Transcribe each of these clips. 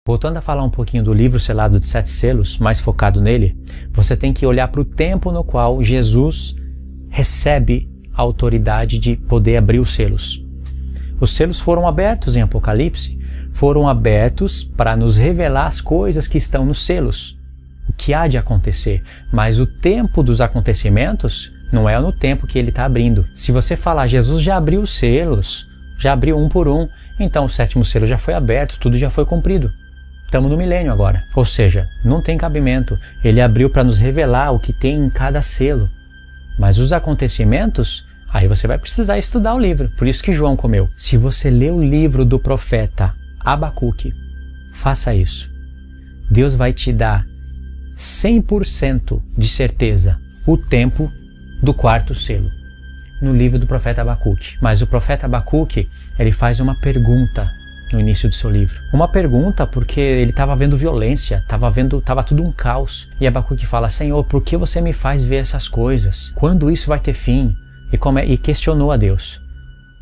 Voltando a falar um pouquinho do livro selado de 7 selos, mais focado nele, você tem que olhar para o tempo no qual Jesus recebe a autoridade de poder abrir os selos. Os selos foram abertos em Apocalipse, foram abertos para nos revelar as coisas que estão nos selos, o que há de acontecer, mas o tempo dos acontecimentos não é no tempo que ele está abrindo. Se você falar, Jesus já abriu os selos, já abriu um por um, então o 7º selo já foi aberto, tudo já foi cumprido. Estamos no milênio agora. Ou seja, não tem cabimento. Ele abriu para nos revelar o que tem em cada selo. Mas os acontecimentos, aí você vai precisar estudar o livro. Por isso que João comeu. Se você ler o livro do profeta Abacuque, faça isso. Deus vai te dar 100% de certeza o tempo do 4º selo no livro do profeta Abacuque. Mas o profeta Abacuque, ele faz uma pergunta no início do seu livro. Uma pergunta porque ele estava vendo violência, estava tudo um caos. E Abacuque fala, Senhor, por que você me faz ver essas coisas? Quando isso vai ter fim? E questionou a Deus.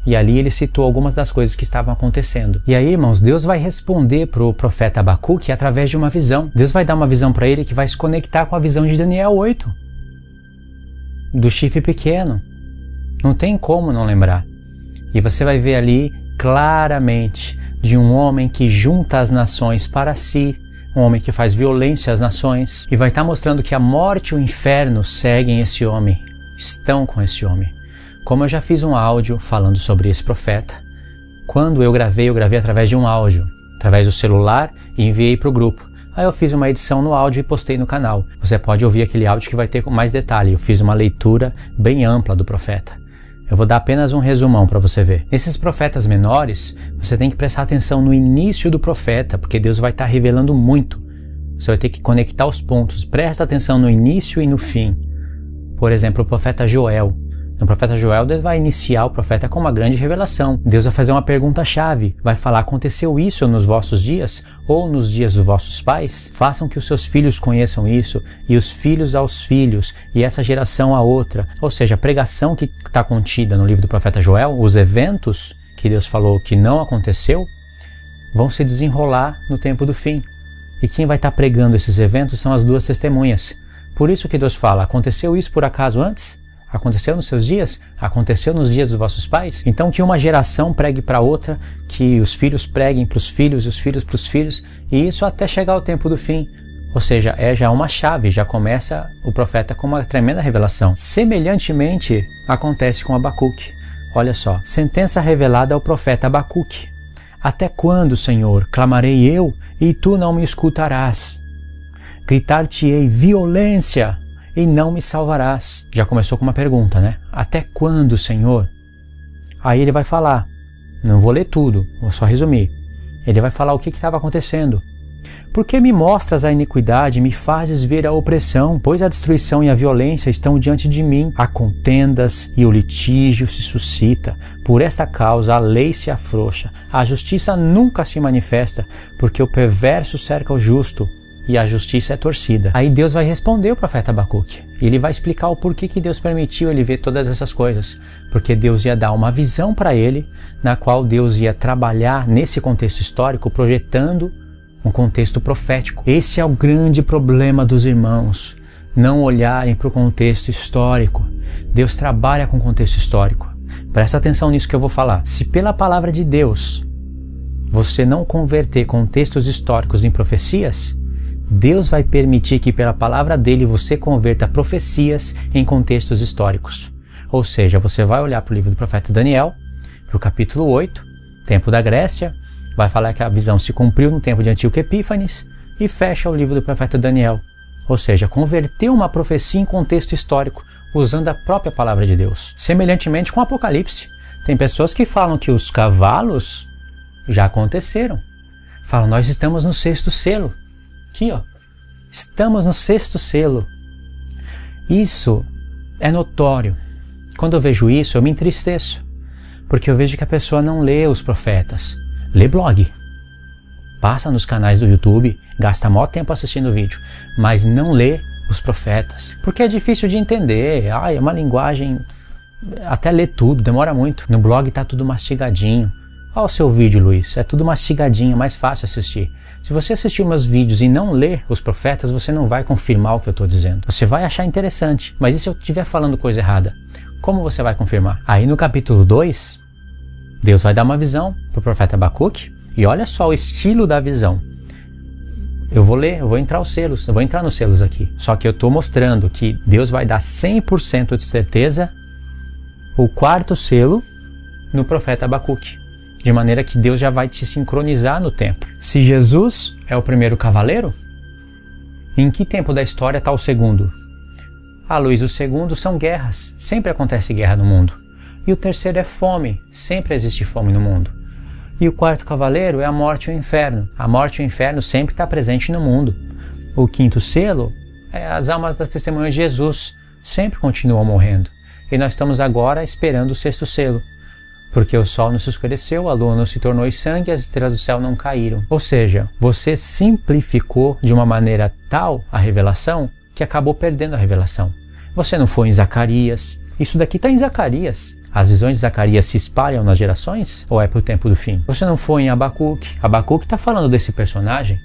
E ali ele citou algumas das coisas que estavam acontecendo. E aí, irmãos, Deus vai responder para o profeta Abacuque através de uma visão. Deus vai dar uma visão para ele que vai se conectar com a visão de Daniel 8. Do chifre pequeno. Não tem como não lembrar. E você vai ver ali claramente de um homem que junta as nações para si, um homem que faz violência às nações, e vai estar mostrando que a morte e o inferno seguem esse homem, estão com esse homem. Como eu já fiz um áudio falando sobre esse profeta, quando eu gravei através de um áudio, através do celular, e enviei para o grupo. Aí eu fiz uma edição no áudio e postei no canal. Você pode ouvir aquele áudio que vai ter mais detalhe. Eu fiz uma leitura bem ampla do profeta. Eu vou dar apenas um resumão para você ver. Esses profetas menores, você tem que prestar atenção no início do profeta, porque Deus vai estar revelando muito. Você vai ter que conectar os pontos. Presta atenção no início e no fim. Por exemplo, o profeta Joel. No profeta Joel, Deus vai iniciar o profeta com uma grande revelação. Deus vai fazer uma pergunta-chave. Vai falar, aconteceu isso nos vossos dias? Ou nos dias dos vossos pais? Façam que os seus filhos conheçam isso, e os filhos aos filhos, e essa geração a outra. Ou seja, a pregação que está contida no livro do profeta Joel, os eventos que Deus falou que não aconteceu, vão se desenrolar no tempo do fim. E quem vai estar pregando esses eventos são as 2 testemunhas. Por isso que Deus fala, aconteceu isso por acaso antes? Aconteceu nos seus dias? Aconteceu nos dias dos vossos pais? Então que uma geração pregue para outra, que os filhos preguem para os filhos e os filhos para os filhos, e isso até chegar ao tempo do fim. Ou seja, é já uma chave, já começa o profeta com uma tremenda revelação. Semelhantemente, acontece com Abacuque. Olha só, sentença revelada ao profeta Abacuque. Até quando, Senhor, clamarei eu, e tu não me escutarás? Gritar-te-ei violência, e não me salvarás. Já começou com uma pergunta, né? Até quando, Senhor? Aí ele vai falar, não vou ler tudo, vou só resumir. Ele vai falar o que estava acontecendo. Por que me mostras a iniquidade e me fazes ver a opressão? Pois a destruição e a violência estão diante de mim. Há contendas e o litígio se suscita. Por esta causa a lei se afrouxa. A justiça nunca se manifesta, porque o perverso cerca o justo, e a justiça é torcida. Aí Deus vai responder o profeta Abacuque. Ele vai explicar o porquê que Deus permitiu ele ver todas essas coisas. Porque Deus ia dar uma visão para ele, na qual Deus ia trabalhar nesse contexto histórico, projetando um contexto profético. Esse é o grande problema dos irmãos, não olharem para o contexto histórico. Deus trabalha com contexto histórico. Presta atenção nisso que eu vou falar. Se pela palavra de Deus você não converter contextos históricos em profecias, Deus vai permitir que pela palavra dele você converta profecias em contextos históricos. Ou seja, você vai olhar para o livro do profeta Daniel, para o capítulo 8, tempo da Grécia, vai falar que a visão se cumpriu no tempo de Antíoco Epífanes e fecha o livro do profeta Daniel. Ou seja, converteu uma profecia em contexto histórico, usando a própria palavra de Deus. Semelhantemente com o Apocalipse. Tem pessoas que falam que os cavalos já aconteceram. Falam, nós estamos no 6º selo. Aqui, ó. Estamos no 6º selo. Isso é notório. Quando eu vejo isso, eu me entristeço. Porque eu vejo que a pessoa não lê os profetas. Lê blog. Passa nos canais do YouTube, gasta maior tempo assistindo o vídeo, mas não lê os profetas. Porque é difícil de entender. É uma linguagem... Até ler tudo, demora muito. No blog tá tudo mastigadinho. Olha o seu vídeo, Luiz. É tudo mastigadinho, mais fácil assistir. Se você assistir meus vídeos e não ler os profetas, você não vai confirmar o que eu estou dizendo. Você vai achar interessante, mas e se eu estiver falando coisa errada? Como você vai confirmar? Aí no capítulo 2, Deus vai dar uma visão para o profeta Abacuque, e olha só o estilo da visão. Eu vou ler, eu vou entrar nos selos aqui. Só que eu estou mostrando que Deus vai dar 100% de certeza o quarto selo no profeta Abacuque. De maneira que Deus já vai te sincronizar no tempo. Se Jesus é o primeiro cavaleiro, em que tempo da história está o segundo? Ah, Luiz, o segundo são guerras. Sempre acontece guerra no mundo. E o terceiro é fome. Sempre existe fome no mundo. E o quarto cavaleiro é a morte e o inferno. A morte e o inferno sempre está presente no mundo. O quinto selo é as almas das testemunhas de Jesus. Sempre continuam morrendo. E nós estamos agora esperando o sexto selo. Porque o sol não se escureceu, a lua não se tornou sangue, as estrelas do céu não caíram. Ou seja, você simplificou de uma maneira tal a revelação que acabou perdendo a revelação. Você não foi em Zacarias. Isso daqui está em Zacarias. As visões de Zacarias se espalham nas gerações ou é para o tempo do fim? Você não foi em Abacuque. Abacuque está falando desse personagem